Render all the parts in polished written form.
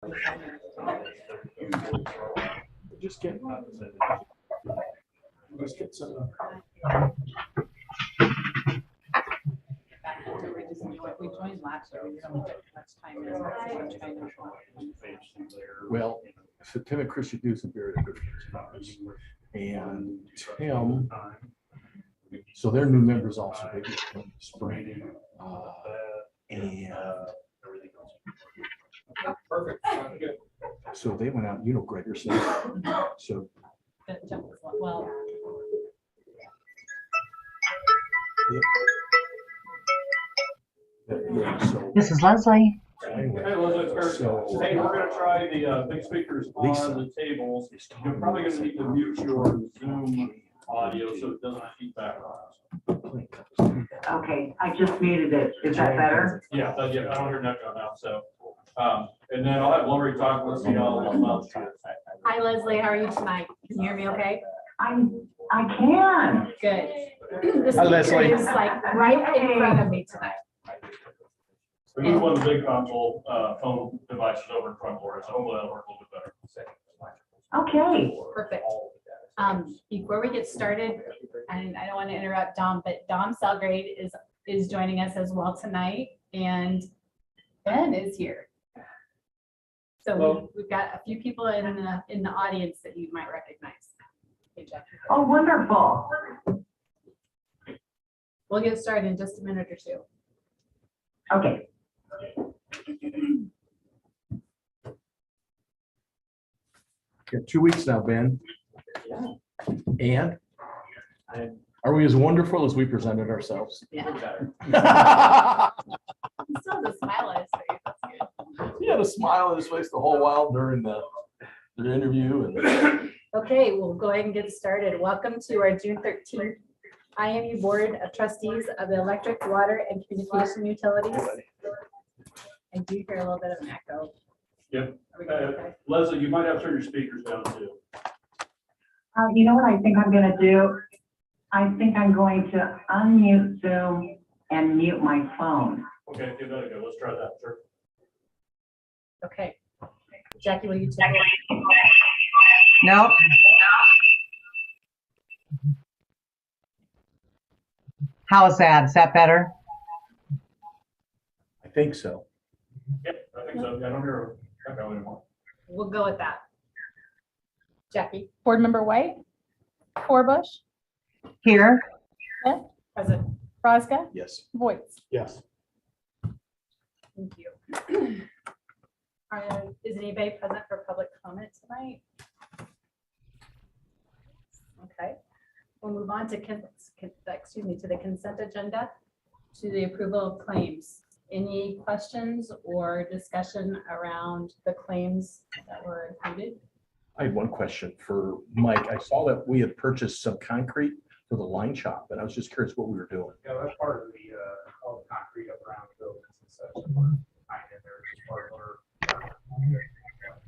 Just get some. We joined last year. We didn't really get much time in. I'm trying to. Well, so Tim and Chris should do some very good friends. And Tim, so they're new members also. They just came in the spring. And Perfect. so they went out, Gregerson. So Well, yeah, so This is Leslie. anyway, Hey, Leslie, it's So- Kurt. Hey, we're gonna try the big speakers Lisa on the tables. is You're talking probably about gonna need to mute your Zoom audio so it doesn't feedback on us. Okay, I just muted it. Is that better? Yeah, I don't hear an echo now, so. And then I'll have Lori talk, let's see how well. hi Leslie, how are you tonight? Can you hear me okay? I can. Good. The Hi, Leslie. speaker is like right in front of me tonight. We moved one of the big console phone devices over in front, Lori, so hopefully that'll work a little bit better. Okay. Perfect. Before we get started, and I don't want to interrupt Dom, but Dom Selgrade is joining us as well tonight, and Ben is here. So we've got a few people in the audience that you might recognize. Hey, Jeff. Oh, wonderful. We'll get started in just a minute or two. Okay. Yeah, 2 weeks now, Ben. And are we as wonderful as we presented ourselves? Yeah. He still has a smile on his face. That's good. He had a smile on his face the whole while during the interview. And Okay, we'll go ahead and get started. Welcome to our June 13th IMU Board of Trustees of the Electric, Water, and Communication Utilities. I do hear a little bit of an echo. Yep. Are we good? Okay. Leslie, you might have to turn your speakers down too. You know what I think I'm gonna do? I think I'm going to unmute Zoom and mute my phone. Okay, give that a go. Let's try that, sure. Okay. Jackie, will you take it? Nope. How is that? Is that better? I think so. Yeah, I think so. I don't hear an echo anymore. We'll go with that. Jackie. Board Member White. Forbush. Here. President Braska. Yes. Voight. Yes. Thank you. Is anybody present for public comment tonight? Okay, we'll move on to the consent agenda, to the approval of claims. Any questions or discussion around the claims that were included? I had one question for Mike. I saw that we had purchased some concrete for the line shop, and I was just curious what we were doing. Yeah, that's part of the, all the concrete up around the buildings and such. Behind in there, just part of our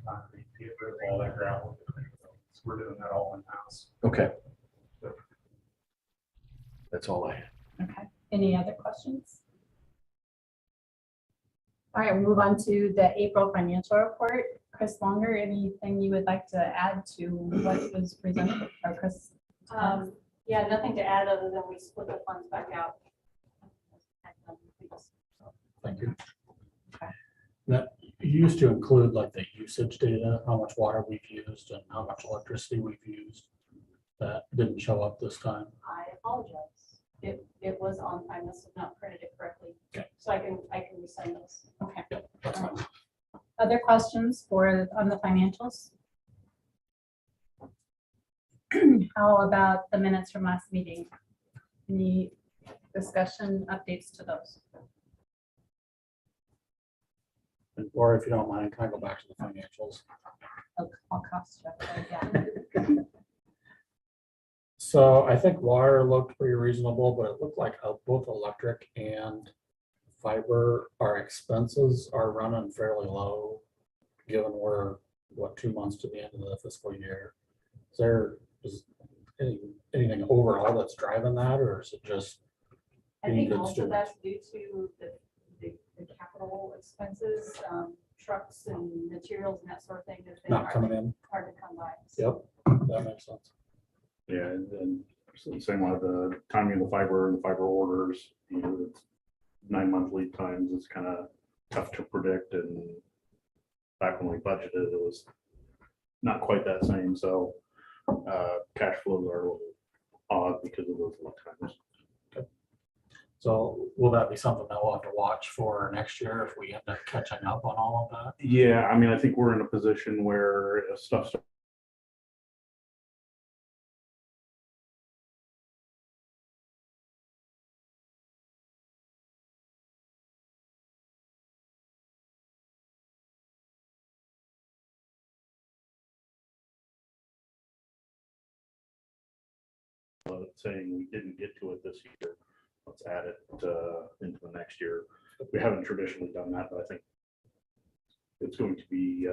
concrete, get rid of all that gravel. So we're doing that all in house. Okay. That's all I had. Okay, any other questions? All right, we'll move on to the April financial report. Chris Longer, anything you would like to add to what was presented, or Chris? Yeah, nothing to add other than we split the funds back out. Thank you. Okay. That used to include like the usage data, how much water we've used and how much electricity we've used. That didn't show up this time. I apologize. It was on, I must have not printed it correctly. Okay. So I can resend this. Okay. That's fine. Other questions on the financials? How about the minutes from last meeting? Any discussion updates to those? Or if you don't mind, can I go back to the financials? I'll cost you again. So I think water looked pretty reasonable, but it looked like both electric and fiber, our expenses are running fairly low, given we're, 2 months to the end of the fiscal year. Is anything overall that's driving that, or is it just? I being think good also stewards? that's due to the capital expenses. trucks and materials and that sort of thing has been Not coming in. hard to come by. Yep, that makes sense. Yeah, and so same with the timing of the fiber orders, you know, it's 9-month lead times is kind of tough to predict, and back when we budgeted, it was not quite that same, so cash flows are a little odd because of those lead times. So will that be something that we'll have to watch for next year if we end up catching up on all of that? Yeah, I mean, I think we're in a position where if stuff starts saying we didn't get to it this year, let's add it into the next year. We haven't traditionally done that, but I think it's going to be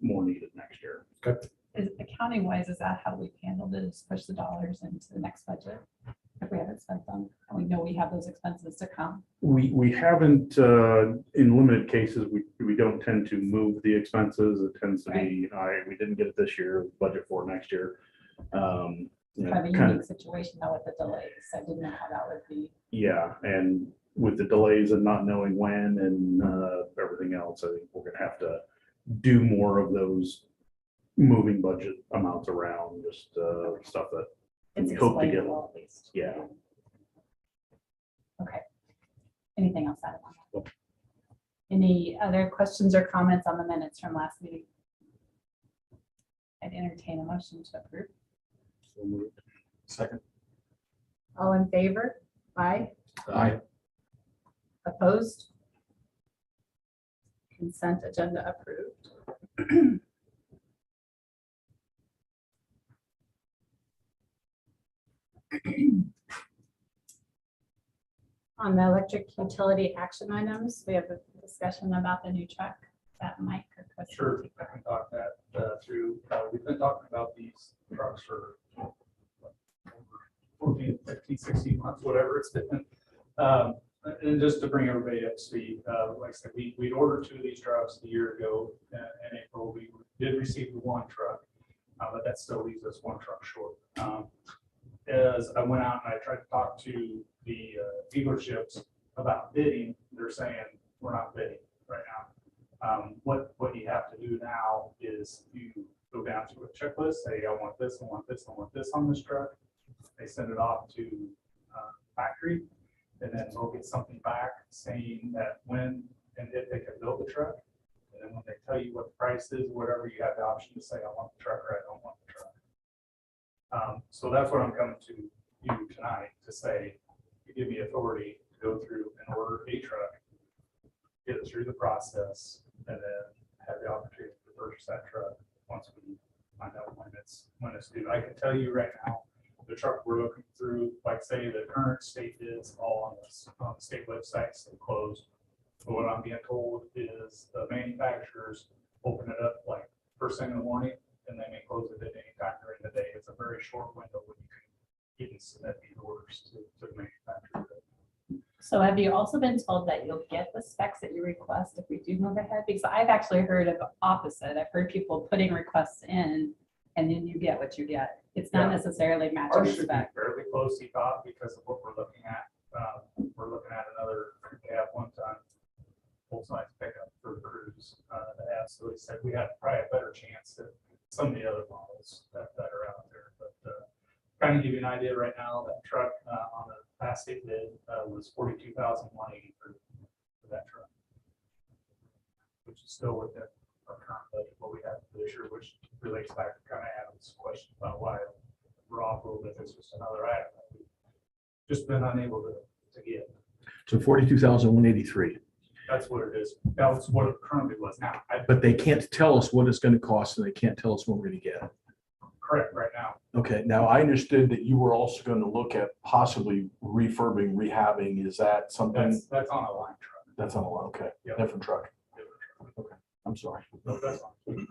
more needed next year. Is accounting wise, is that how we've handled it, is push the dollars into the next budget? If we haven't spent them, and we know we have those expenses to come. We haven't, in limited cases, we don't tend to move the expenses. It tends to be, all right, we didn't get it this year, budget for next year. You know, Kind of a kind unique situation though with the delays. I didn't know how that would be. Yeah, and with the delays and not knowing when and everything else, I think we're gonna have to do more of those moving budget amounts around, just stuff that It's we hope to get. explainable at least. Yeah. Okay. Anything else out of that? Any other questions or comments on the minutes from last meeting? I'd entertain a motion to approve. Second. All in favor? Aye. Aye. Opposed? Consent agenda approved. On the electric utility action items, we have a discussion about the new truck that Mike or Chris. Sure, I can talk that through. We've been talking about these trucks for 14, 15, 16 months, whatever it's been. And just to bring everybody up to speed, like I said, we ordered 2 of these trucks a year ago in April. We did receive the 1 truck, but that still leaves us 1 truck short. As I went out and I tried to talk to the dealerships about bidding, they're saying we're not bidding right now. What you have to do now is you go down to a checklist, say, I want this, I want this, I want this on this truck. They send it off to factory, and then they'll get something back saying that when and if they can build the truck. And then when they tell you what the price is, whatever, you have the option to say, I want the truck or I don't want the truck. So that's what I'm coming to you tonight to say, you give me authority to go through and order a truck, get it through the process, and then have the opportunity to purchase that truck once we find out when it's due. I can tell you right now, the truck we're looking through, like say the current state bids all on the state websites, they closed. But what I'm being told is the manufacturers open it up like first thing in the morning, and they may close it at any time during the day. It's a very short window when you can even submit these orders to the manufacturer. So have you also been told that you'll get the specs that you request if we do move ahead? Because I've actually heard of opposite. I've heard people putting requests in and then you get what you get. It's not Yeah. necessarily matching Ours the should be spec. fairly close, he thought, because of what we're looking at. We're looking at another cab 1-ton full-size pickup for the cruise that has, so he said we had probably a better chance than some of the other models that are out there. But kind of give you an idea right now, that truck on the past state bid was $42,180 for that truck, which is still within our current budget, what we have for this year, which relates back to kind of Adam's question about why we're off a little bit. This was another item that we've just been unable to get. So 42,183, That's what it is. That was what it currently was. Now, but they can't tell us what it's going to cost and they can't tell us when we're going to get it. correct right now. Okay, now I understood that you were also going to look at possibly refurbing, rehabbing. Is that something That's on a line truck. that's on a line? Okay, Yep. different truck. I'm sorry. No, that's fine.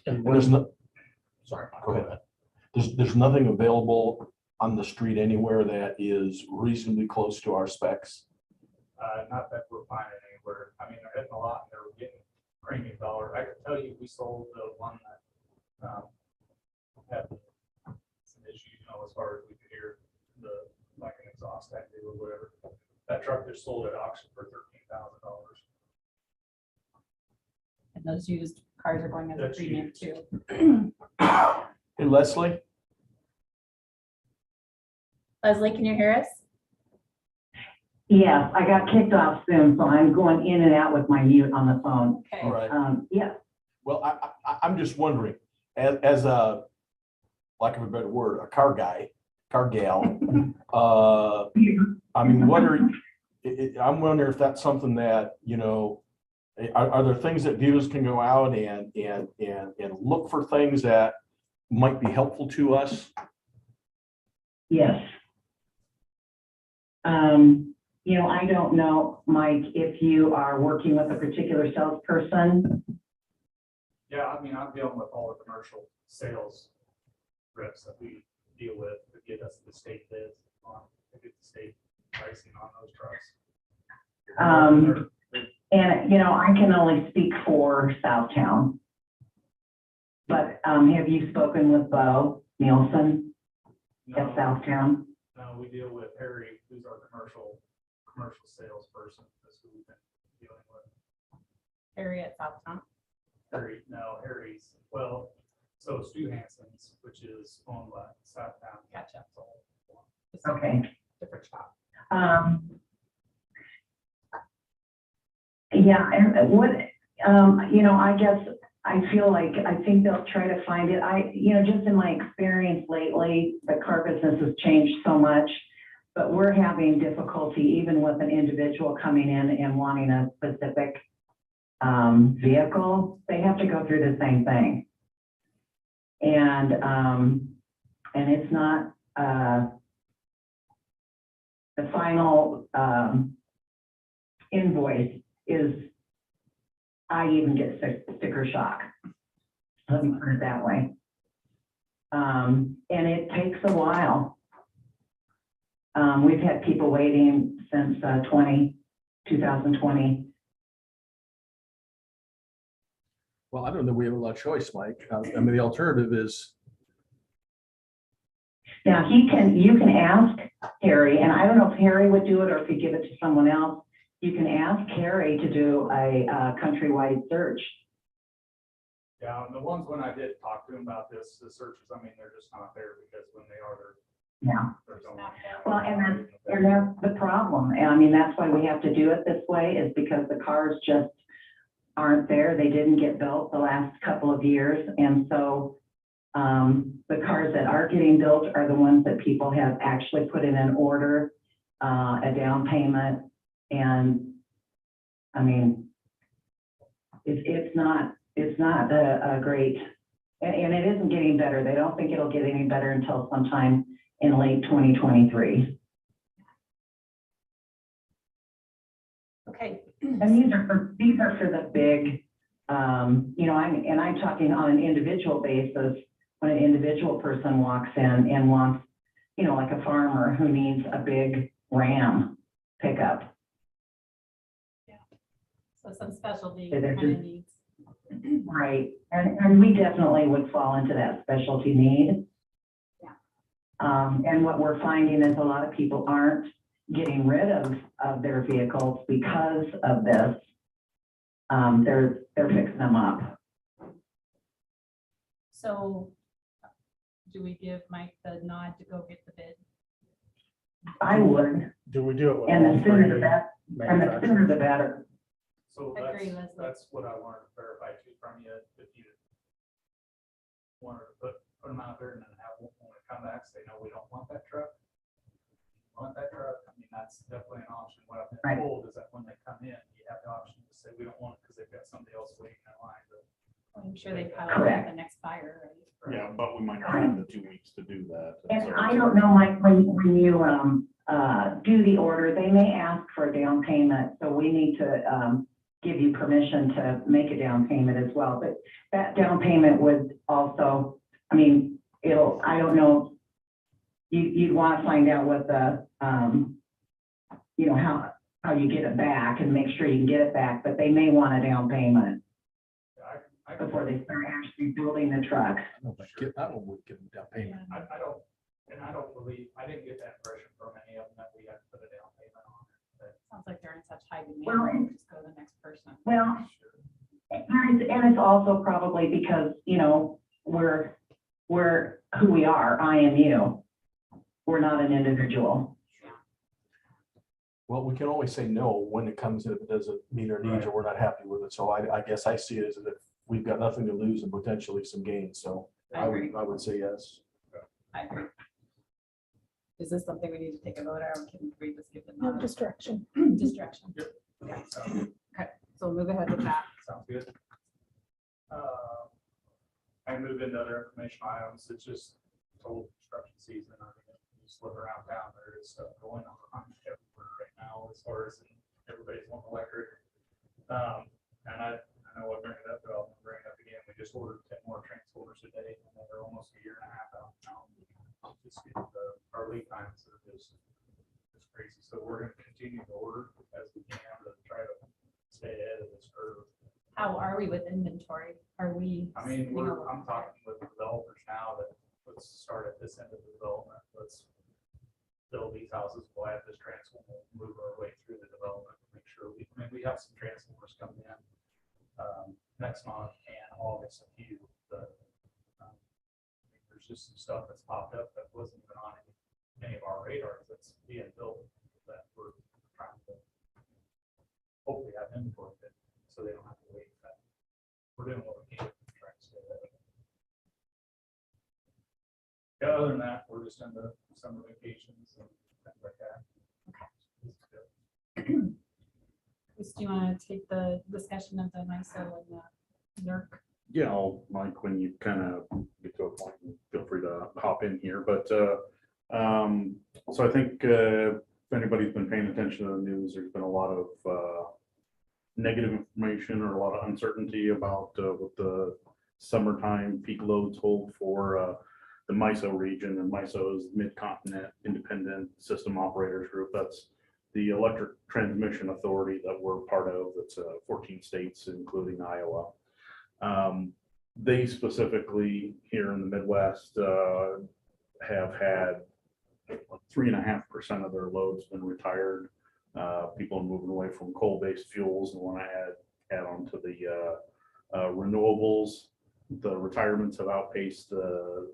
And And there's no, sorry, go ahead. There's nothing available on the street anywhere that is reasonably close to our specs. Not that we're finding anywhere. I mean, they're hitting a lot and they're getting we sold the one that, had some issues, as far as we could hear like an exhaust active or whatever. That truck just sold at auction for $13,000. And those used cars are going as a That's premium used. too. Hey, Leslie? Leslie, can you hear us? Yes, I got kicked off Zoom, so I'm going in and out with my mute on the phone. Okay. All right. Yeah, Well, I'm just wondering, as a, lack of a better word, a car guy, car gal, I mean, I'm wondering if that's something that, are there things that dealers can go out and look for things that might be helpful to us? yes. I don't know, Mike, if you are working with a particular salesperson. Yeah, I mean, I'm dealing with all the commercial sales reps that we deal with to get us the state bids on, to get the state pricing on those trucks. And, I can only speak for Southtown. But have you spoken with Bo Nielsen at No, Southtown? no, we deal with Harry, who's our commercial salesperson. That's who we've been dealing with. Harry at Southtown. Harry's, well, so Stu Hanson's, which is owned by Southtown. Gotcha. So, Okay. Different shop. Yeah, and what, I guess I feel like, I think they'll try to find it. Just in my experience lately, the car business has changed so much, but we're having difficulty even with an individual coming in and wanting a specific vehicle. They have to go through the same thing. And it's not, the final invoice is, I even get sticker shock. Let me put it that way. And it takes a while. We've had people waiting since 2020. Well, I don't know, we have a lot of choice, Mike. I mean, the alternative is, Now, you can ask Harry, and I don't know if Harry would do it or if he'd give it to someone else. You can ask Harry to do a countrywide search. yeah, and the ones when I did talk to him about this, the searches, I mean, they're just not there because when they are, Yeah. they're It's going. not there. Well, and that's the problem. And I mean, that's why we have to do it this way, is because the cars just aren't there. They didn't get built the last couple of years. And so the cars that are getting built are the ones that people have actually put in an order, a down payment. And I mean, it's not a great, and it isn't getting better. They don't think it'll get any better until sometime in late 2023. Okay. And these are for the big, I'm talking on an individual basis, when an individual person walks in and wants, like a farmer who needs a big Ram pickup. So some specialty Yeah, they're kind of just- needs. Right, and we definitely would fall into that specialty need. Yeah. And what we're finding is a lot of people aren't getting rid of their vehicles because of this. They're fixing them up. So do we give Mike the nod to go get the bid? I would, Do we do it with and all the sooner the three better, and the sooner the better. So Agree, that's, Leslie. that's what I wanted to verify too from you, if you wanted to put them out there and then have one when it come back, say, no, we don't want that truck. Want that truck, I mean, that's definitely an option. What I've Right. been told is that when they come in, you have the option to say, we don't want it because they've got somebody else waiting in line. I'm sure they probably Correct. have the next buyer, right? Yeah, but we might not have the 2 weeks to do that. And so- I don't know, Mike, when you do the order, they may ask for a down payment, so we need to give you permission to make a down payment as well. But that down payment would also, I mean, I don't know, you'd want to find out what the, how you get it back and make sure you can get it back, but they may want a down payment. before they start actually building the truck. I don't think, I don't would give them down payment. I don't, and I don't believe, I didn't get that impression from any of them that we had to put a down payment on it. But Sounds like they're in such high Well, demand, we'll just go to the next person. Well, and it's also probably because, you know, we're who we are, IMU. We're not an individual. Well, we can always say no when it comes in, if it doesn't meet our needs or we're not happy with it. So I guess I see it as if we've got nothing to lose and potentially some gain. So I agree. I would say yes. I agree. Is this something we need to take a vote on, or can we just give them? No distraction. Distraction. Yep. Okay, Sounds so we'll move ahead with that. good. I move into other information items. It's just total construction season. I mean, you just look around town, there is stuff going on everywhere right now as far as everybody's wanting electric. And I know I bring it up, but I'll bring it up again. We just ordered 10 more transformers today, and they're almost a year and a half out now. Just our lead times are just crazy. So we're going to continue to order as we can to try to stay ahead of this curve. How are we with inventory? Are we? I mean, sitting a little- I'm talking with developers now that let's start at this end of the development. Let's build these houses. We'll have this transformer, we'll move our way through the development, make sure we have some transformers coming in next month and August, a few, but there's just some stuff that's popped up that wasn't even on any of our radars that's being built that we're trying to hopefully have inventory of it, so they don't have to wait. We're doing what we can to try to stay ahead of it. Yeah, other than that, we're just in the summer vacations and things like that. Chris, do you want to take the discussion of the MISO and the NERC? Yeah, Mike, when you kind of get to a point, feel free to hop in here, but, so I think, if anybody's been paying attention to the news, there's been a lot of, negative information or a lot of uncertainty about, what the summertime peak loads hold for, the MISO region, and MISO is Mid-Continent Independent System Operators Group. That's the electric transmission authority that we're part of. That's 14 states, including Iowa. They specifically here in the Midwest have had 3.5% of their loads been retired. People are moving away from coal-based fuels and want to add on to the renewables. The retirements have outpaced the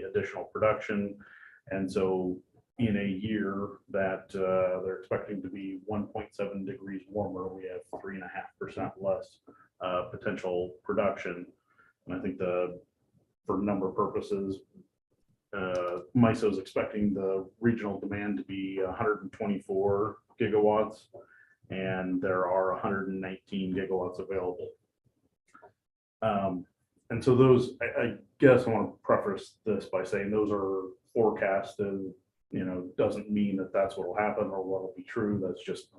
additional production. And so in a year that they're expecting to be 1.7 degrees warmer, we have 3.5% less potential production. And I think for number purposes, MISO is expecting the regional demand to be 124 gigawatts, and there are 119 gigawatts available. And so those, I guess I want to preface this by saying those are forecasted, doesn't mean that that's what will happen or what will be true. That's just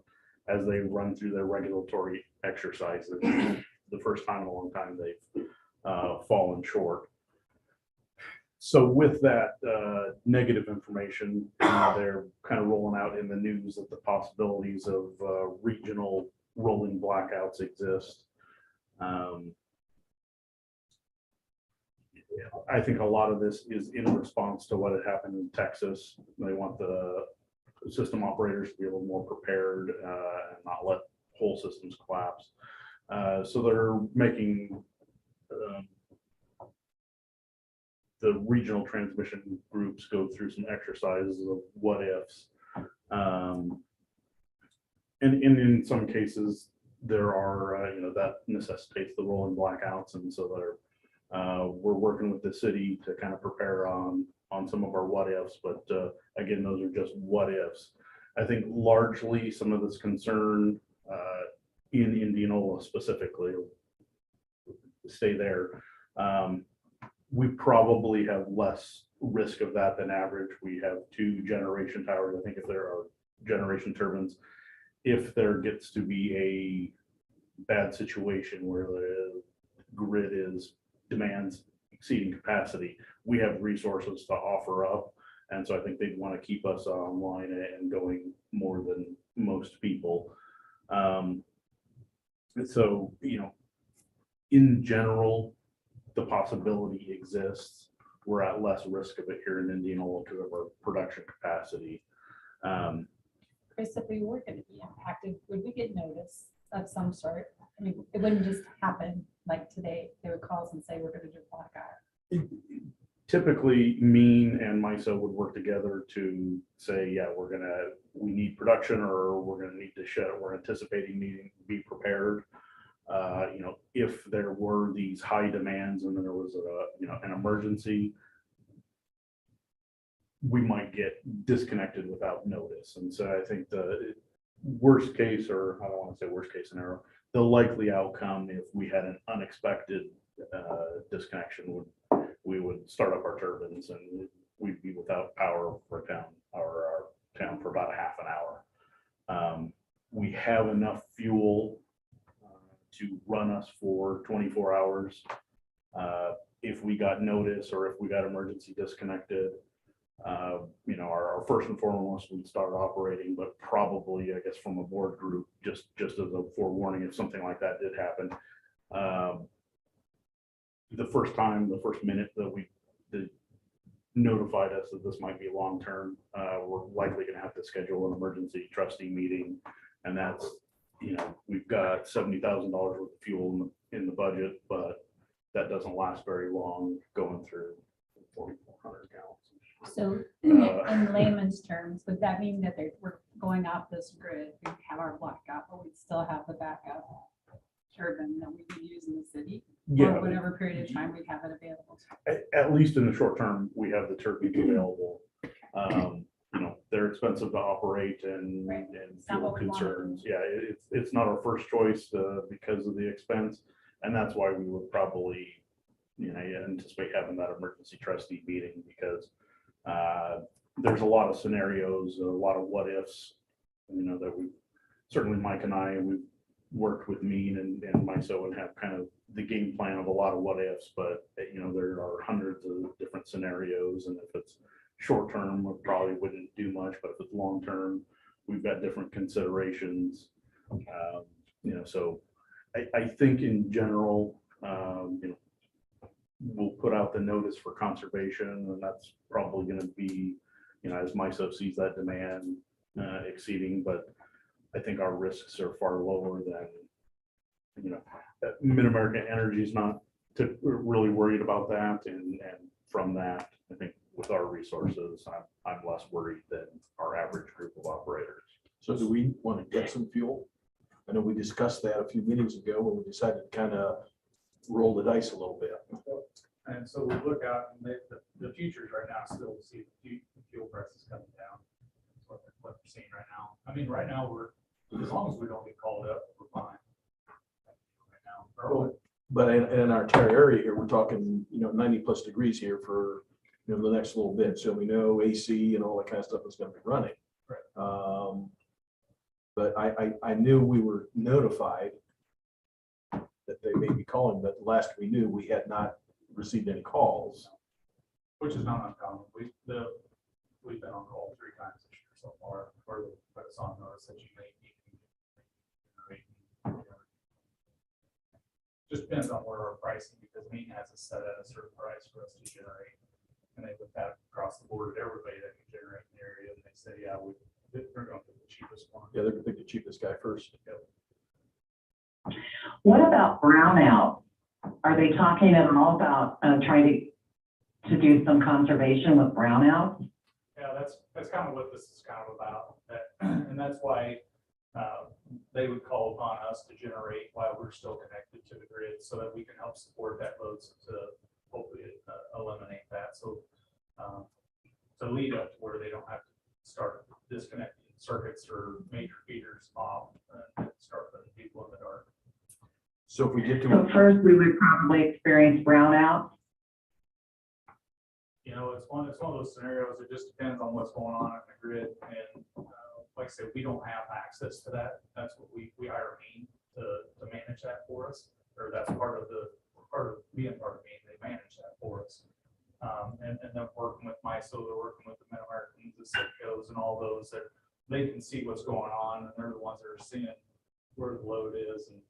as they run through their regulatory exercises. The first time in a long time they've fallen short. So with that negative information, they're kind of rolling out in the news that the possibilities of regional rolling blackouts exist. I think a lot of this is in response to what had happened in Texas. They want the system operators to be a little more prepared and not let whole systems collapse. So they're making the regional transmission groups go through some exercises of what ifs. And in some cases, there are, that necessitates the rolling blackouts. And so we're working with the city to kind of prepare on some of our what ifs. But again, those are just what ifs. I think largely some of this concern in Indianola specifically, stay there. We probably have less risk of that than average. We have 2 generation towers. I think if there are generation turbines, if there gets to be a bad situation where the grid demands exceeding capacity, we have resources to offer up. And so I think they'd want to keep us online and going more than most people. So, in general, the possibility exists. We're at less risk of it here in Indianola because of our production capacity. Chris, if we were gonna be impacted, would we get notice of some sort? I mean, it wouldn't just happen like today. They would call us and say, we're gonna do a blackout. Typically, Mean and MISO would work together to say, yeah, we need production, or we're gonna need to shut, we're anticipating needing to be prepared. If there were these high demands and then there was an emergency, we might get disconnected without notice. And so I think the worst case, or I don't want to say worst case scenario, the likely outcome, if we had an unexpected disconnection, we would start up our turbines and we'd be without power for our town for about a half an hour. We have enough fuel to run us for 24 hours. If we got notice or if we got emergency disconnected, our first and foremost, we'd start operating, but probably, I guess, from a board group, just as a forewarning, if something like that did happen. The first minute that they notified us that this might be long-term, we're likely gonna have to schedule an emergency trustee meeting. And that's, we've got $70,000 worth of fuel in the budget, but that doesn't last very long going through 4,400 gallons. So in layman's terms, would that mean that we're going off this grid, we have our blackout, but we still have the backup turbine that we could use in the city? Yeah, Or whatever period of time we have it available. at least in the short term, we have the turbines available. They're expensive to operate and Right. and Not fuel what we want. concerns. Yeah, it's not our first choice because of the expense. And that's why we would probably, anticipate having that emergency trustee meeting, because there's a lot of scenarios, a lot of what ifs, that we, certainly Mike and I, we've worked with Mean and MISO and have kind of the game plan of a lot of what ifs, but there are hundreds of different scenarios. And if it's short term, we probably wouldn't do much, but if it's long term, we've got different considerations. So I think in general, we'll put out the notice for conservation, and that's probably going to be, as MISO sees that demand exceeding, but I think our risks are far lower than, Mid-American Energy is not really worried about that. And from that, I think with our resources, I'm less worried than our average group of operators. So do we want to get some fuel? I know we discussed that a few meetings ago when we decided to kind of roll the dice a little bit. And so we look out and the futures right now still see the fuel prices coming down. That's what we're seeing right now. I mean, right now as long as we don't get called up, we're fine. Right now. Well, but in our entire area here, we're talking, 90+ degrees here for, the next little bit. So we know AC and all that kind of stuff is going to be running. Right. But I knew we were notified that they may be calling, but last we knew, we had not received any calls. Which is not uncommon. We've been on call 3 times this year so far, or put us on notice that you may need. Just depends on where our pricing, because Mean has it set at a certain price for us to generate. And they put that across the board at everybody that can generate in the area, and they say, yeah, they're going to pick the cheapest one. Yeah, they're going to pick the cheapest guy first. What about brownouts? Are they talking at all about trying to do some conservation with brownouts? Yeah, that's kind of what this is kind of about. And that's why they would call upon us to generate while we're still connected to the grid, so that we can help support that load to hopefully eliminate that. So to lead up to where they don't have to start disconnecting circuits or major feeders off and start putting people in the dark. So if we get So to, first, we would probably experience brownouts. It's one of those scenarios. It just depends on what's going on in the grid. And like I said, we don't have access to that. That's what we hire Mean to manage that for us, or that's part of being part of Mean. They manage that for us. And then working with MISO, they're working with the Mid-Americans, the Citcos, and all those that they can see what's going on, and they're the ones that are seeing where the load is. And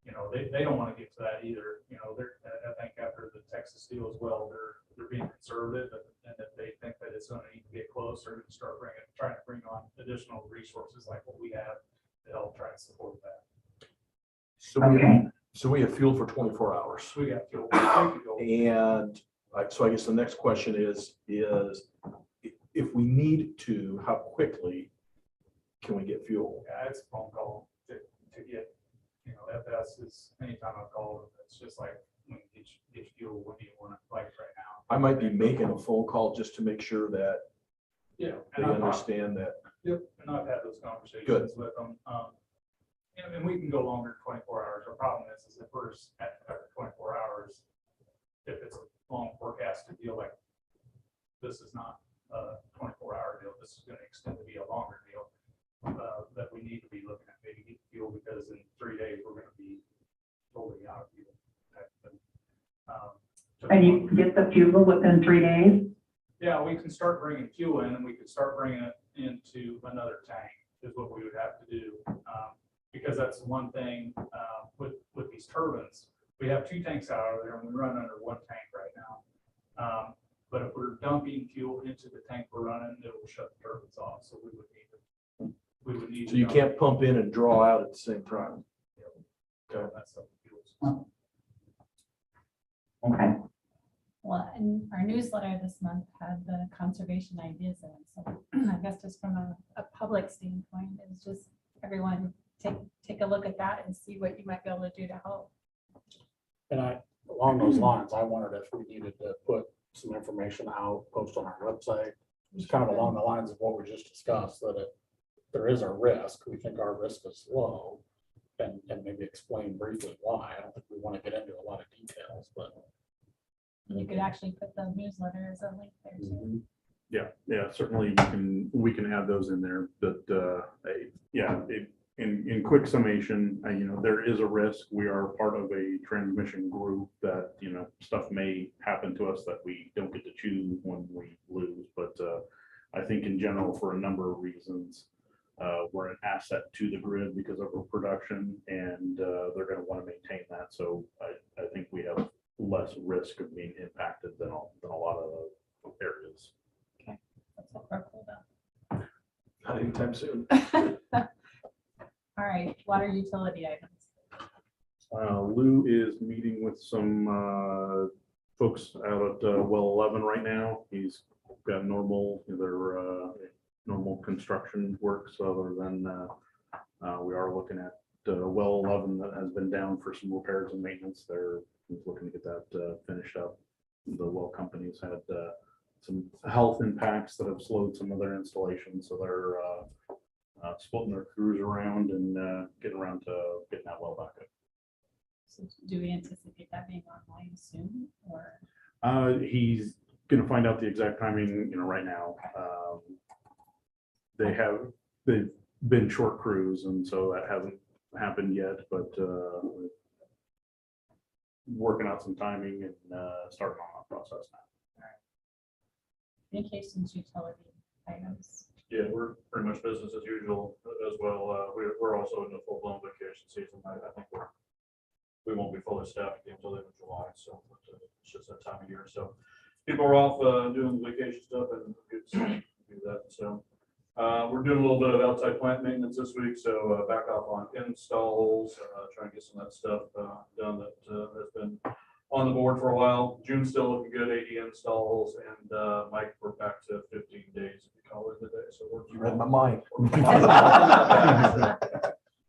you know, they don't want to get to that either. You know, I think after the Texas deal as well, they're being conservative, and if they think that it's going to need to get close, they're going to start trying to bring on additional resources like what we have to help try and support that. So we have fuel for 24 hours. So we got fuel. We could go- And so I guess the next question is if we need to, how quickly can we get fuel? Yeah, it's a phone call to get, you know, FS is anytime I call them, it's just like, when you get fuel, what do you want to like right now? I might be making a phone call just to make sure that Yeah. they And I've talked- understand that. Yep, and I've had those conversations Good. with them. And we can go longer than 24 hours. Our problem is if we're at 24 hours, if it's a long forecasted deal, like this is not a 24-hour deal, this is going to extend to be a longer deal, that we need to be looking at maybe get fuel, because in 3 days, we're going to be totally out of fuel. type of thing. And you can get the fuel within 3 days? Yeah, we can start bringing fuel in, and we could start bringing it into another tank is what we would have to do. Because that's one thing with these turbines. We have 2 tanks out of there, and we run under 1 tank right now. But if we're dumping fuel into the tank we're running, it will shut the turbines off, so we would need. So you can't pump in and draw out at the same time. Okay, that's the fuel. Okay. Well, and our newsletter this month had the conservation ideas in it. So I guess just from a public standpoint, it's just everyone take a look at that and see what you might be able to do to help. And along those lines, I wondered if we needed to put some information out, post on our website. It's kind of along the lines of what we just discussed, that if there is a risk, we think our risk is low, and maybe explain briefly why. I don't think we want to get into a lot of details, but. You could actually put the newsletter as a link there too. Yeah, certainly we can add those in there, but in quick summation, you know, there is a risk. We are part of a transmission group that, you know, stuff may happen to us that we don't get to choose when we lose. But I think in general, for a number of reasons, we're an asset to the grid because of our production, and they're going to want to maintain that. So I think we have less risk of being impacted than a lot of areas. That's what we're pulled up. Not anytime soon. All right, water utility items. Lou is meeting with some folks out at well 11 right now. He's got normal construction works other than we are looking at well 11 that has been down for some repairs and maintenance. He's looking to get that finished up. The well companies had some health impacts that have slowed some of their installations, so they're splitting their crews around and getting around to getting that well back up. So do we anticipate that being online soon or? He's gonna find out the exact timing, you know, right now. They've been short crews, and so that hasn't happened yet, but working out some timing and starting on that process now. Communications utility items. Yeah, we're pretty much business as usual as well. We're also in the full-blown vacation season. I think we won't be fully staffed until the end of July, so it's just that time of year. So people are off doing vacation stuff, and good to do that. So we're doing a little bit of outside plant maintenance this week, so back off on installs, trying to get some of that stuff done that has been on the board for a while. June's still looking good, 80 installs, and Mike, we're back to 15 days if you call it a day. So You read my mind.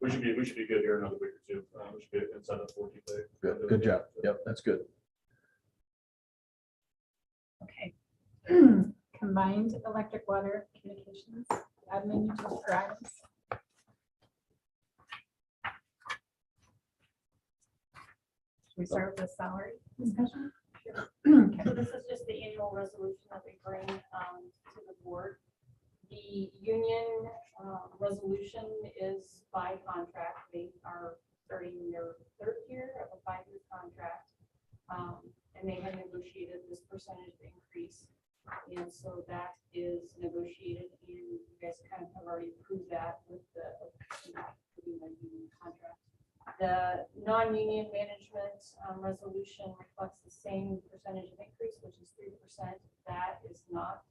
we should be good here another week or two. We should be inside of 14 days. Good job. Yep, that's good. Okay. Combined electric, water, communications, admin, utility items. Should we start with the salary discussion? Okay. So this is just the annual resolution that we bring to the board. The union resolution is by contract. They are starting their 3rd year of a 5-year contract. And they have negotiated this percentage increase. And so that is negotiated, and you guys kind of have already approved that with the union contract. The non-union management resolution reflects the same percentage of increase, which is 3%. That is not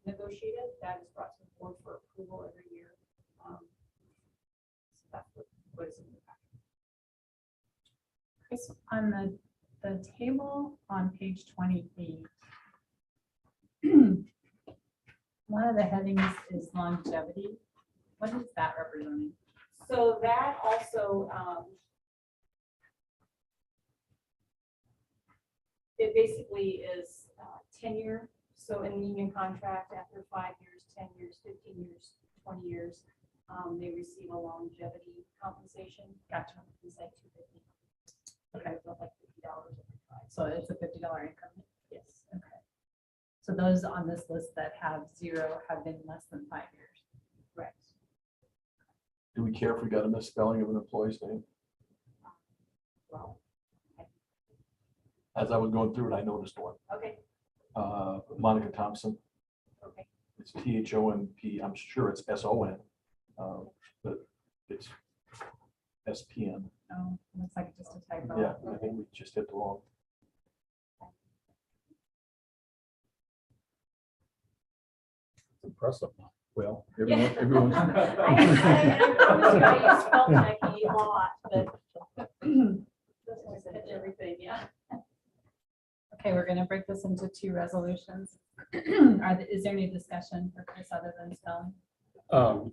negotiated. That is brought to the board for approval every year. So that's what is in the packet. Chris, on the table on page 28, one of the headings is longevity. What is that representing? So that also, it basically is tenure. So in the union contract, after 5 years, 10 years, 15 years, 20 years, they receive a longevity compensation. Gotcha. It's like $250. Okay, so like $50 every 5. So it's a $50 increment. Yes. Okay. So those on this list that have 0 have been less than 5 years. Correct. Do we care if we got a misspelling of an employee's name? Well, As I was going through it, I noticed one. okay, Monica Thompson. okay. It's THOMP. I'm sure it's SON, but it's SPN. Oh, looks like just a typo. Yeah, I think we just hit the wrong. It's impressive. Well, Yeah. everyone's. I promise you, I use spell check a lot, but doesn't fit everything, yeah. Okay, we're gonna break this into 2 resolutions. Is there any discussion for Chris other than spelling?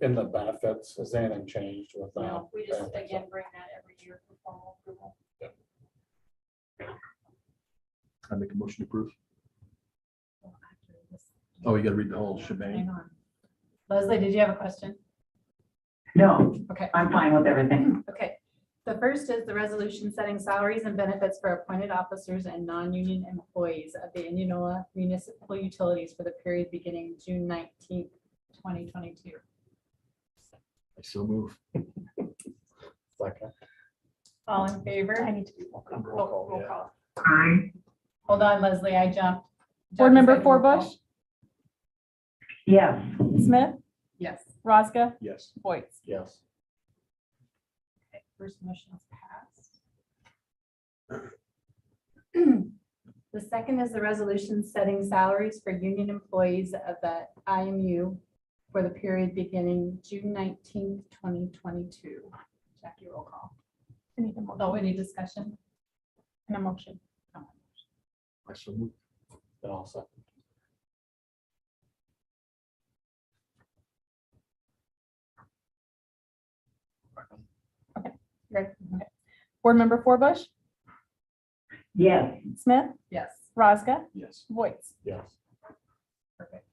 In the benefits, has anything changed with that? No, we just, again, bring that every year for formal approval. I make a motion to approve. Well, actually, this- Oh, you gotta read the whole shebang. Hang on. Leslie, did you have a question? No, Okay. I'm fine with everything. Okay. The first is the resolution setting salaries and benefits for appointed officers and non-union employees of the Indianola Municipal Utilities for the period beginning June 19th, 2022. I so move. Second. All in favor? I need to do roll call. Roll call. Aye. Hold on, Leslie, I jumped. Board Member Second roll call. Forbush, Yes, Smith, Yes. Rosca, Yes. Voight. Yes. Okay, first motion is passed. The second is the resolution setting salaries for union employees of the IMU for the period beginning June 19th, 2022. Jackie, roll call. I need a motion Oh, any discussion? and a motion. I so move. Then I'll second. Great. Okay. Board Member Forbush, yes, Smith, Yes. Rosca, Yes. Voight. Yes. Perfect.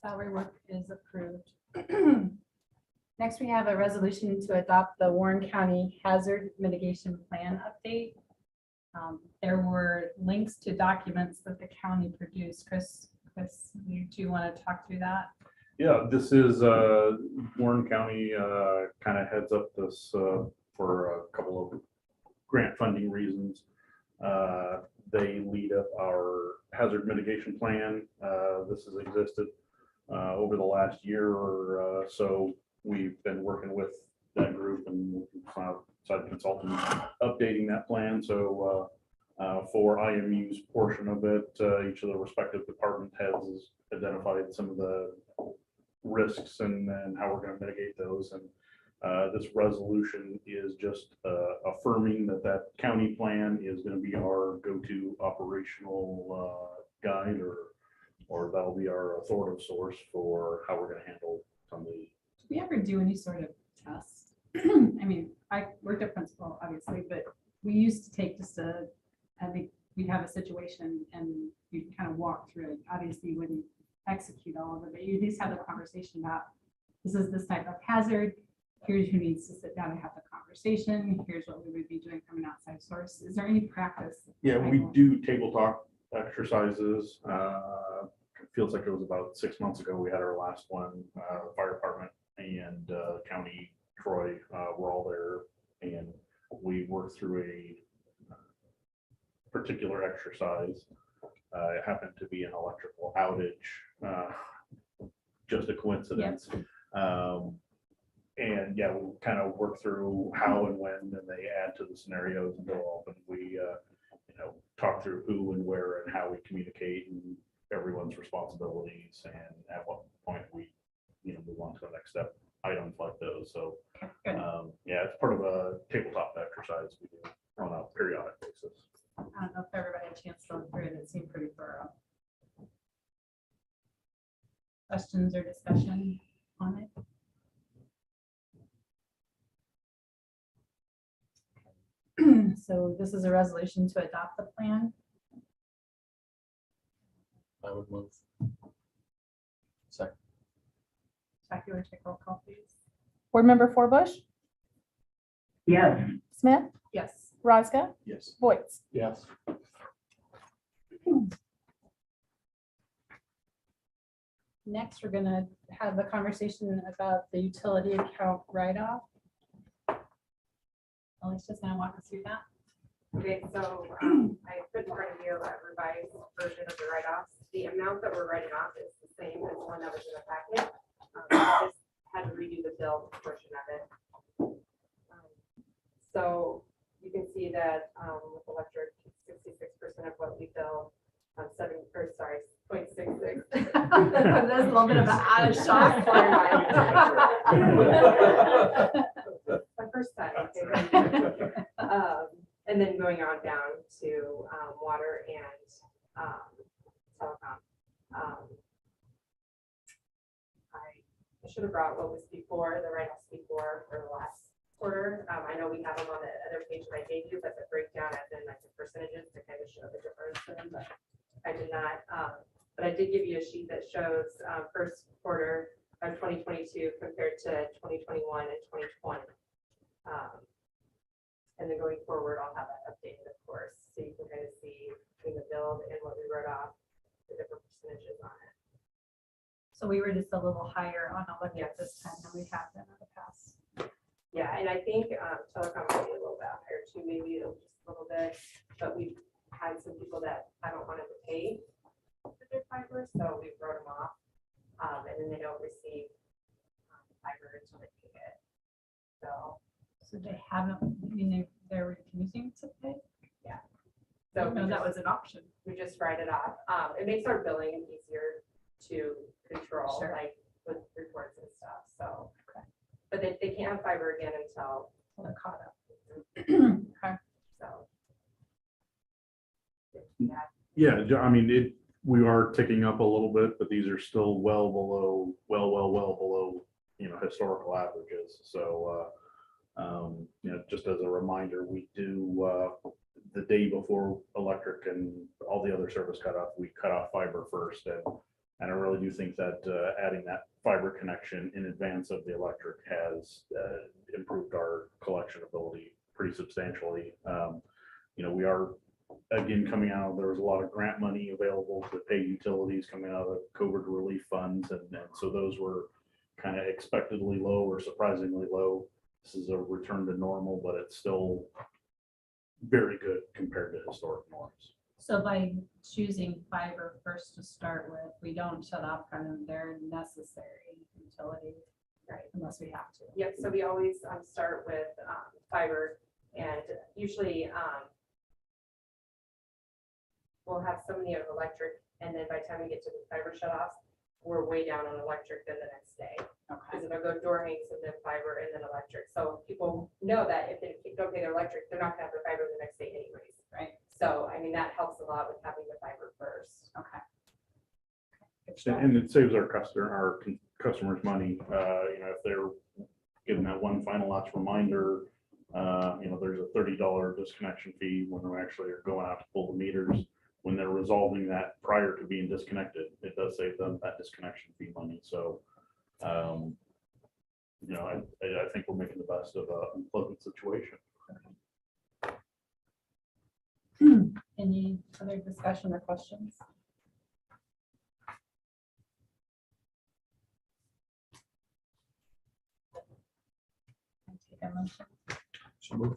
Salary work is approved. Next, we have a resolution to adopt the Warren County Hazard Mitigation Plan update. There were links to documents that the county produced. Chris, do you want to talk through that? Yeah, this is Warren County kind of heads up this for a couple of grant funding reasons. They lead up our hazard mitigation plan. This has existed over the last year or so. We've been working with that group and outside consultant updating that plan. So for IMU's portion of it, each of the respective department heads has identified some of the risks and how we're going to mitigate those. And this resolution is just affirming that county plan is going to be our go-to operational guide, or that'll be our authoritative source for how we're going to handle some of the. Do we ever do any sort of test? I mean, I worked at principal, obviously, but we used to take just I think we'd have a situation and you kind of walk through it. Obviously, you wouldn't execute all of it, but you at least have the conversation about, this is this type of hazard. Here's who needs to sit down and have the conversation. Here's what we would be doing from an outside source. Is there any practice? Yeah, we do table talk exercises. It feels like it was about 6 months ago. We had our last one. Fire department and county Troy were all there, and we worked through a particular exercise. It happened to be an electrical outage, just a coincidence. And yeah, we'll kind of work through how and when, and they add to the scenarios and go off, and we, talk through who and where and how we communicate and everyone's responsibilities, and at what point we, move on to the next step items like those. So, Good. yeah, it's part of a tabletop exercise we do on a periodic basis. I don't know if everybody had a chance to look through it. It seemed pretty thorough. Questions or discussion on it? So this is a resolution to adopt the plan. I would move. Second. Jackie, would you take roll call, please? Board Member Forbush, Yes, Smith, Yes. Raska, Yes. Voight. Yes. Next, we're gonna have a conversation about the utility account write-off. Alicia's gonna walk us through that. Okay, so I put in front of you a revised version of the write-offs. The amount that we're writing off is the same as the one that was in the packet. I just had to redo the bill portion of it. So you can see that with electric, 66% of what we bill, 0.66. That's a little bit of an out of shot. My first time. And then going on down to water and telecom. I should have brought what was before, the write-offs before for the last quarter. I know we have them on the other page that I gave you, but the breakdown as in like the percentages to kind of show the difference in them, but I did not. But I did give you a sheet that shows first quarter of 2022 compared to 2021 and 2020. And then going forward, I'll have that updated, of course, so you can kind of see between the build and what we wrote off, the different percentages on it. So we were just a little higher on electric this time than we have been in the past. Yeah, and I think telecom might be a little bit higher too, maybe just a little bit, but we've had some people that haven't wanted to pay for their fiber, so we wrote them off. And then they don't receive fiber until they pay it. So they haven't, they're refusing to pay? Yeah. So So no, that was an option. we just write it off. It makes our billing easier to control, Sure. like with reports and stuff, so. But they can't have fiber again until, Well, they're caught up. Okay. so. Yeah, I mean, we are ticking up a little bit, but these are still well below, well below, historical averages. So, just as a reminder, we do, the day before electric and all the other service cut off, we cut off fiber first. And I really do think that adding that fiber connection in advance of the electric has improved our collection ability pretty substantially. We are, again, coming out, there was a lot of grant money available to pay utilities coming out of COVID relief funds. And so those were kind of expectedly low or surprisingly low. This is a return to normal, but it's still very good compared to historic norms. So by choosing fiber first to start with, we don't shut off kind of their necessary utility, right? Unless we have to. Yep, so we always start with fiber, and usually we'll have so many of electric, and then by the time we get to the fiber shutoffs, we're way down on electric then the next day. Okay. Because it'll go door hangs and then fiber and then electric. So people know that if they don't pay their electric, they're not gonna have their fiber the next day anyways. Right. So, I mean, that helps a lot with having the fiber first. Okay. Good stuff. And it saves our customers money, if they're given that one final last reminder, there's a $30 disconnection fee when we actually are going out to pull the meters. When they're resolving that prior to being disconnected, it does save them that disconnection fee money. So, I think we're making the best of a unpleasant situation. Any other discussion or questions? I'll take a motion. So move.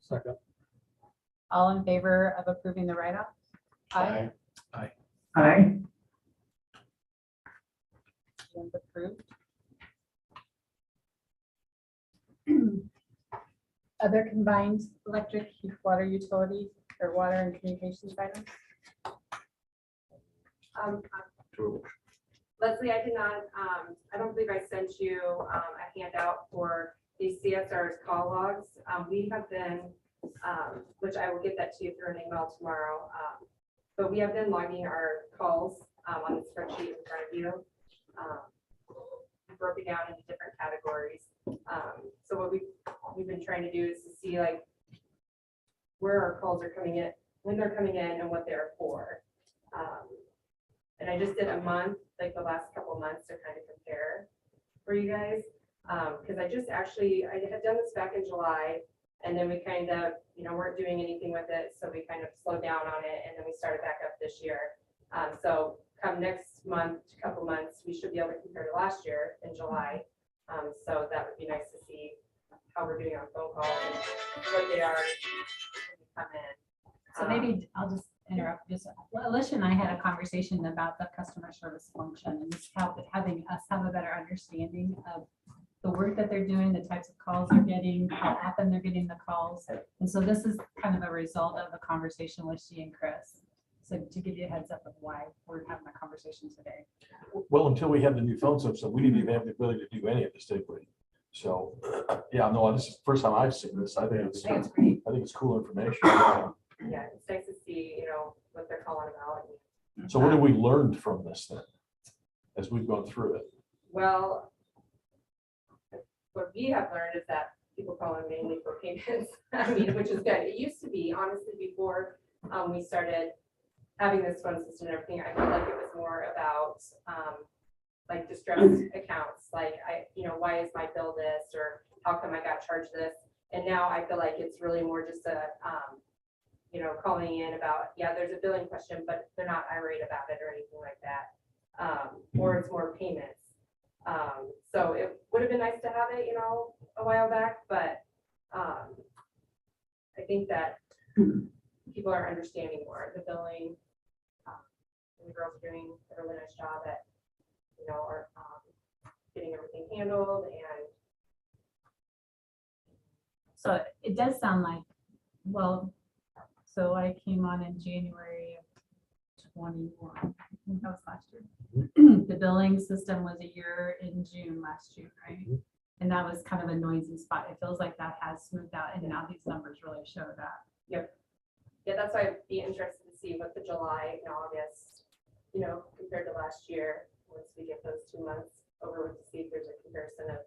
Second. All in favor of approving the write-off? Aye. Aye. And approved. Other combined electric, water utility, or water and communications items? Leslie, I did not, I don't believe I sent you a handout for these CSR's call logs. We have been, which I will get that to you through an email tomorrow. But we have been logging our calls on the spreadsheet in front of you. Broken down into different categories. So what we've been trying to do is to see like where our calls are coming in, when they're coming in and what they're for. And I just did a month, like the last couple of months to kind of compare for you guys. Because I had done this back in July and then we kind of, weren't doing anything with it. So we kind of slowed down on it and then we started back up this year. So come next month, couple months, we should be able to compare to last year in July. So that would be nice to see how we're doing on phone calls and what they are when we come in. So maybe I'll just interrupt. Alicia and I had a conversation about the customer service function and just having us have a better understanding of the work that they're doing, the types of calls they're getting, how often they're getting the calls. And so this is kind of a result of a conversation with she and Chris. So to give you a heads up of why we're having a conversation today. Well, until we have the new phone system, we didn't even have the ability to do any of this, did we? So, yeah, no, this is the first time I've seen this. I think it's great. cool information. Yeah, it's nice to see, what they're calling about. So what have we learned from this then, as we've gone through it? Well, what we have learned is that people call in mainly for payments. I mean, which is good. It used to be, honestly, before we started having this phone system and everything, I felt like it was more about like distressed accounts, like why is my bill this, or how come I got charged this? And now I feel like it's really more just a calling in about, yeah, there's a billing question, but they're not irate about it or anything like that. Or it's more payments. So it would have been nice to have it, a while back, but I think that people are understanding more the billing. And the girls are doing a really nice job at, are getting everything handled. And So it does sound like, well, so I came on in January of 21. I think that was last year. The billing system was a year in June last June, right? And that was kind of a noisy spot. It feels like that has smoothed out and now these numbers really show that. yeah, that's why I'd be interested to see what the July and August, compared to last year, once we get those 2 months over with, to see if there's a comparison of,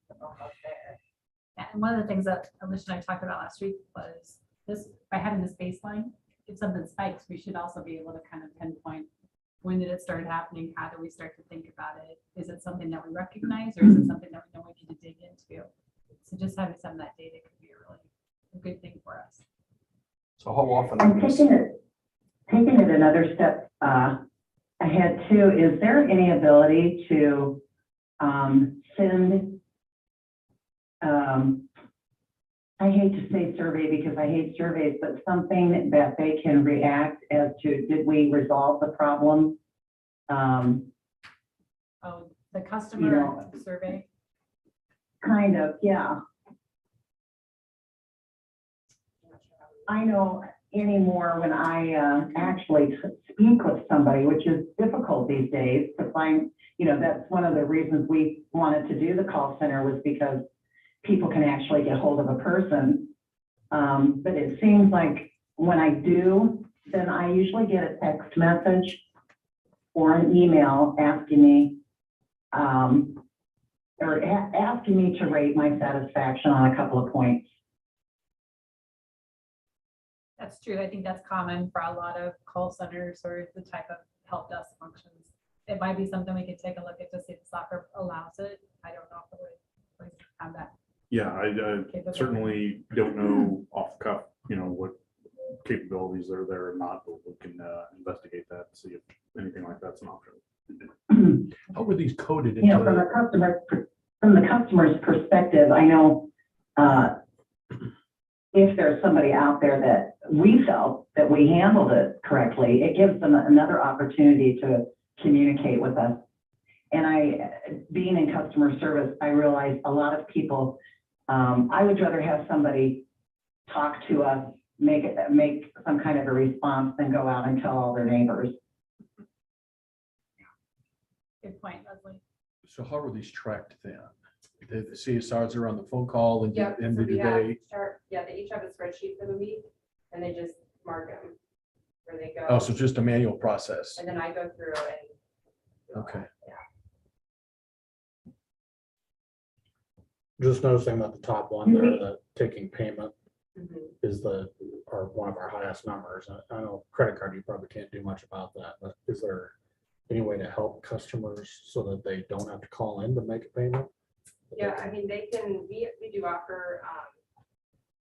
the phone calls there. And one of the things that Alicia and I talked about last week was this, by having this baseline, if something spikes, we should also be able to kind of pinpoint when did it start happening? How do we start to think about it? Is it something that we recognize or is it something that we know we need to dig into? So just having some of that data could be a good thing for us. So how often? And taking it another step ahead too, is there any ability to send, I hate to say survey because I hate surveys, but something that they can react as to, did we resolve the problem? Oh, the customer survey. Kind of, yeah. I know anymore when I actually speak with somebody, which is difficult these days to find, that's one of the reasons we wanted to do the call center, was because people can actually get hold of a person. But it seems like when I do, then I usually get a text message or an email asking me, asking me to rate my satisfaction on a couple of points. That's true. I think that's common for a lot of call centers or the type of help desk functions. It might be something we could take a look at to see if the software allows it. I don't know if it would have that. Yeah, I capability. certainly don't know off the cuff, what capabilities are there or not, but we can investigate that, and see if anything like that's an option. How were these coded From into? the customer's perspective, I know if there's somebody out there that we felt that we handled it correctly, it gives them another opportunity to communicate with us. And being in customer service, I realize a lot of people, I would rather have somebody talk to us, make some kind of a response than go out and tell all their neighbors. Good point, Leslie. So how are these tracked then? The CSRs are on the phone call and Yep, end so of the we have day? yeah, they each have a spreadsheet for the week, and they just mark them where they go. Oh, so just a manual process. And then I go through and. Okay. Yeah. Just noticing that the top one there, the taking payment Mhm. is one of our highest numbers. I know credit card, you probably can't do much about that, but is there any way to help customers so that they don't have to call in to make a payment? Yeah, I mean, they can, we do offer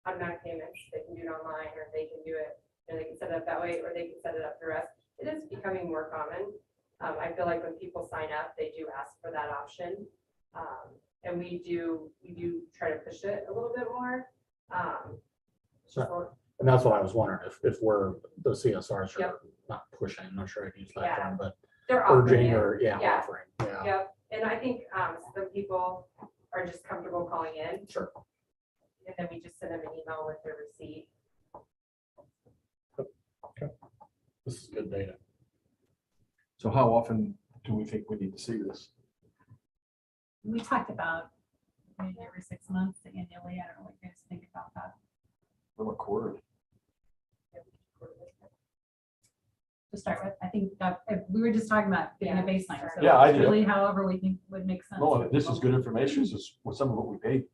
automatic payments. They can do it online, or they can do it, they can set it up that way, or they can set it up through us. It is becoming more common. I feel like when people sign up, they do ask for that option. And we do try to push it a little bit more. And that's what I was wondering, if we're, the CSRs are Yep. not pushing, I'm not sure I'd use that Yeah. term, but They're offering urging it. or, Yeah. offering, yeah, Yep, and I think some people are just comfortable calling in, sure. and then we just send them an email with their receipt. This is good data. So how often do we think we need to see this? We talked about maybe every 6 months annually. I don't know what you guys think about that. We're recorded. To start with, I think that we were just talking about getting a baseline. So Yeah, I it's do. really however we think would make sense. No, this is good information. This is what some of what we paid,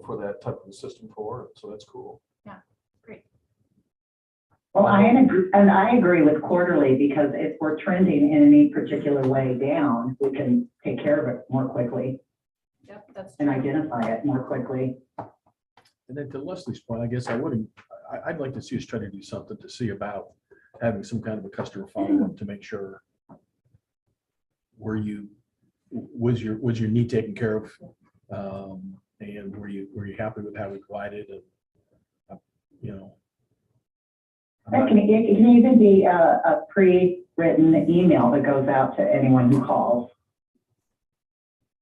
for that type of a system for. So that's cool. Great. Well, I agree with quarterly, because if we're trending in any particular way down, we can take care of it more quickly Yep, that's and true. identify it more quickly. And then to Leslie's point, I guess I'd like to see us try to do something to see about having some kind of a customer follow-up to make sure was your need taken care of? And were you happy with how we provided and, It can even be a pre-written email that goes out to anyone who calls.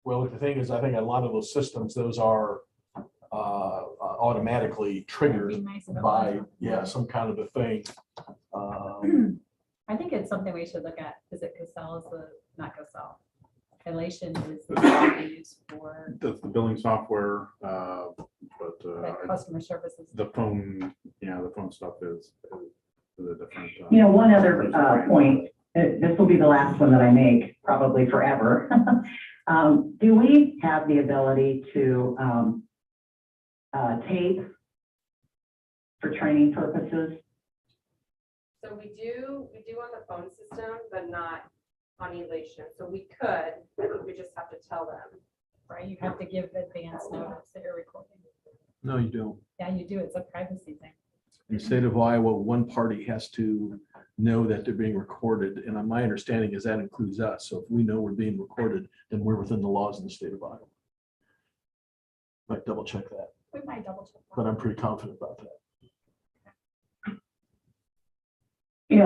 well, the thing is, I think a lot of those systems, those are automatically It'd be triggered nice if it by, was. some kind of a thing. I think it's something we should look at. Is it Casell? Not Casell? Elation is used for The billing software, but the customer services. the phone, the phone stuff is a different. One other point, this will be the last one that I make, probably forever. Do we have the ability to tape for training purposes? So we do on the phone system, but not on Elation. So we could, I think we just have to tell them. Right, you have to give advance notice that you're recording. No, you don't. Yeah, you do. It's a privacy thing. In the state of Iowa, one party has to know that they're being recorded, and my understanding is that includes us. So if we know we're being recorded, then we're within the laws in the state of Iowa. Might double check that, We might double check. but I'm pretty confident about that.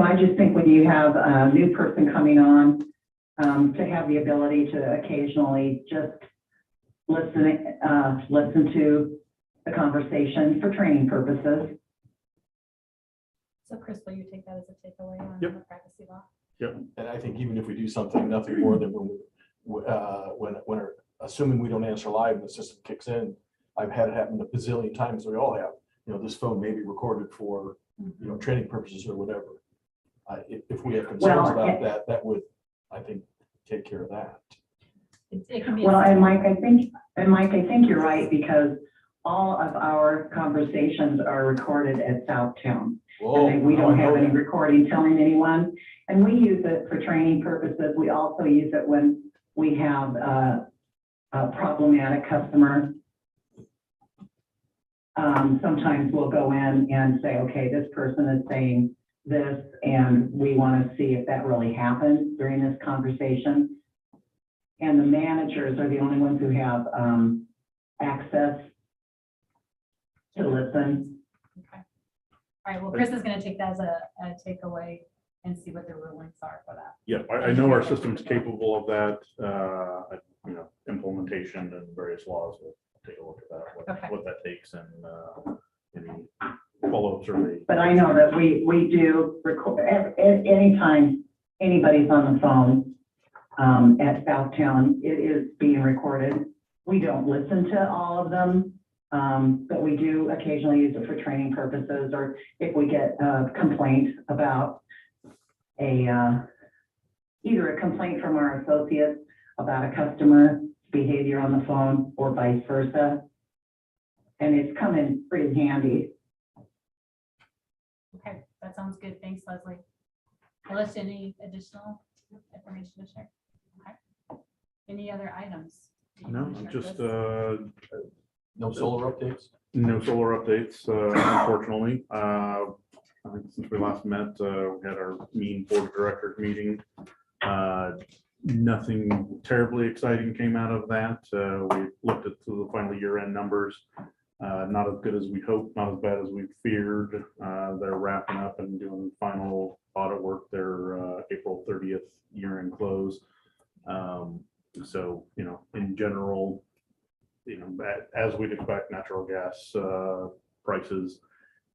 I just think when you have a new person coming on, to have the ability to occasionally just listen to the conversation for training purposes. So Chris, will you take that as a takeaway on Yep. the privacy law? And I think even if we do something, nothing more than assuming we don't answer live and the system kicks in, I've had it happen a bazillion times, we all have, this phone may be recorded for, training purposes or whatever. If we have concerns Well, about that would, I think, take care of that. It can be. Well, and Mike, I think you're right, because all of our conversations are recorded at Southtown. And we don't have any recording telling anyone, and we use it for training purposes. We also use it when we have a problematic customer. Sometimes we'll go in and say, okay, this person is saying this, and we want to see if that really happened during this conversation. And the managers are the only ones who have access to listen. Okay. All right, well, Chris is gonna take that as a takeaway and see what the rulings are for that. Yeah, I know our system's capable of that, implementation and various laws. We'll take a look at that, Okay. what that takes and, any follow-ups or the. But I know that we do record, anytime anybody's on the phone, at Southtown, it is being recorded. We don't listen to all of them, but we do occasionally use it for training purposes, or if we get a complaint about either a complaint from our associates about a customer behavior on the phone or vice versa. And it's come in pretty handy. Okay, that sounds good. Thanks, Leslie. Melissa, any additional information to share? Okay. Any other items? that you No, wanna share just, with us? No solar updates? no solar updates, unfortunately. I think since we last met, we had our board of directors meeting. Nothing terribly exciting came out of that. We looked at the final year-end numbers. Not as good as we hoped, not as bad as we feared. They're wrapping up and doing final audit work, their April 30th year-end close. So, in general, as we'd expect, natural gas prices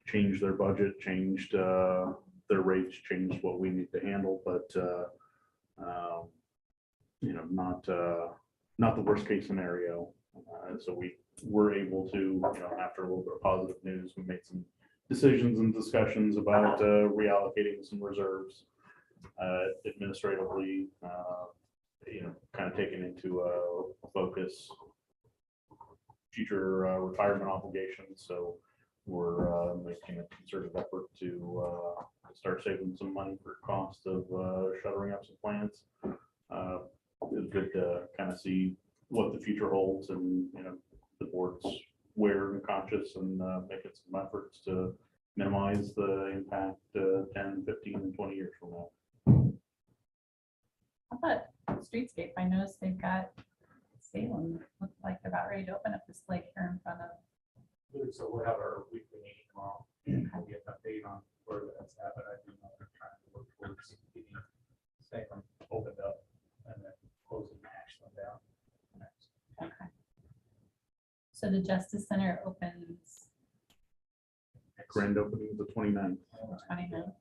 changed their budget, changed their rates, changed what we need to handle, but not the worst case scenario. So we were able to, after a little bit of positive news, we made some decisions and discussions about reallocating some reserves administratively, kind of taking into a focus future retirement obligations. So we're making a concerted effort to start saving some money for cost of shuttering up some plants. It's good to kind of see what the future holds, and the board's aware and conscious, and making some efforts to minimize the impact 10, 15, and 20 years from now. How about Streetscape? I noticed they've got Salem, looks like they're about ready to open up this lake here in front of. So we'll have our weekly meeting tomorrow. We'll get an update on where that's at, but I do know they're trying to work towards getting Salem opened up and then closing Ashland down. Okay. So the Justice Center opens Grand opening the 29th. the 29th.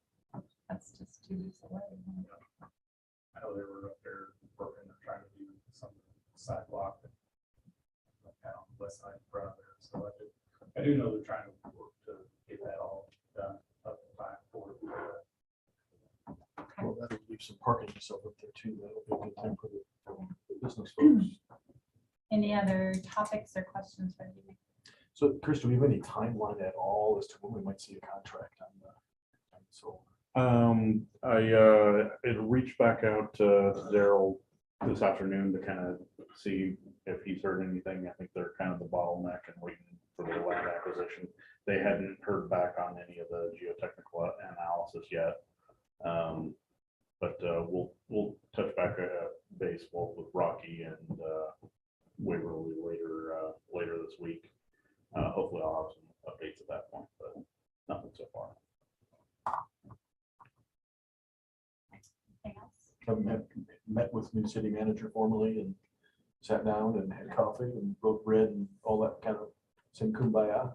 That's just 2 weeks away. I know they were up there working, they're trying to do some sidewalk and kind of on the west side in front of there. So I do know they're trying to work to get that all done up in time for Well, that'll leave some parking yourself up there too. That'll be a good thing for the business folks. Any other topics or questions for you? So Chris, do we have any timeline at all as to when we might see a contract on the solar? I reached back out to Daryl this afternoon to kind of see if he's heard anything. I think they're kind of the bottleneck and waiting for the land acquisition. They hadn't heard back on any of the geotechnical analysis yet. But we'll touch back base both with Rocky and Waverly later this week. Hopefully I'll have some updates at that point, but nothing so far. Anything else? Have met with new city manager formally and sat down and had coffee and broke bread and all that kind of same kumbaya.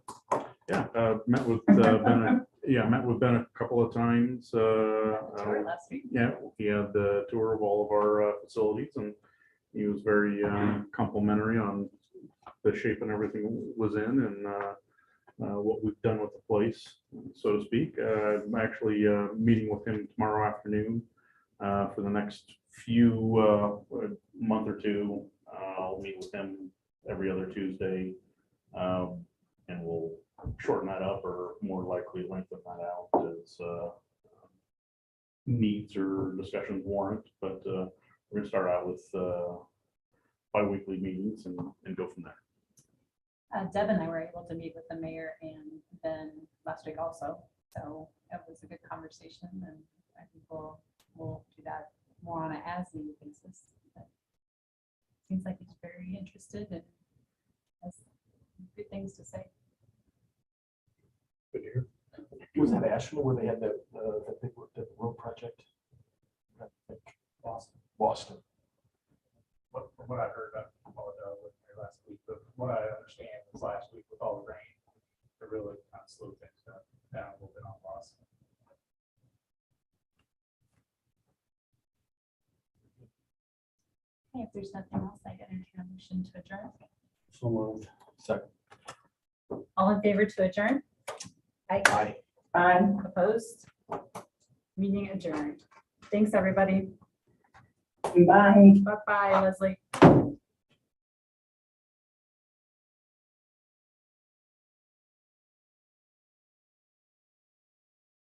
Yeah, met with Ben. Met with Ben a couple of times. Last week. Yeah, he had the tour of all of our facilities, and he was very complimentary on the shape and everything was in, and what we've done with the place, so to speak. I'm actually meeting with him tomorrow afternoon for the next few month or two. I'll meet with him every other Tuesday, and we'll shorten that up or more likely lengthen that out as needs or discussions warrant. But we're going to start out with bi-weekly meetings and go from there. Deb and I were able to meet with the mayor and Ben last week also. So it was a good conversation, and I think we'll do that more on an as-needed basis. But seems like he's very interested and has good things to say. Good to hear. Was that Ashland where they had the big the road project? I think Boston. Boston. But from what I heard, I apologize, with me last week, but from what I understand was last week with all the rain, it really kind of slowed things down a little bit on Boston. Okay, if there's nothing else, I get a motion to adjourn. So moved. Second. All in favor to adjourn? Aye. Opposed? Meeting adjourned. Thanks, everybody. Bye. Bye-bye, Leslie.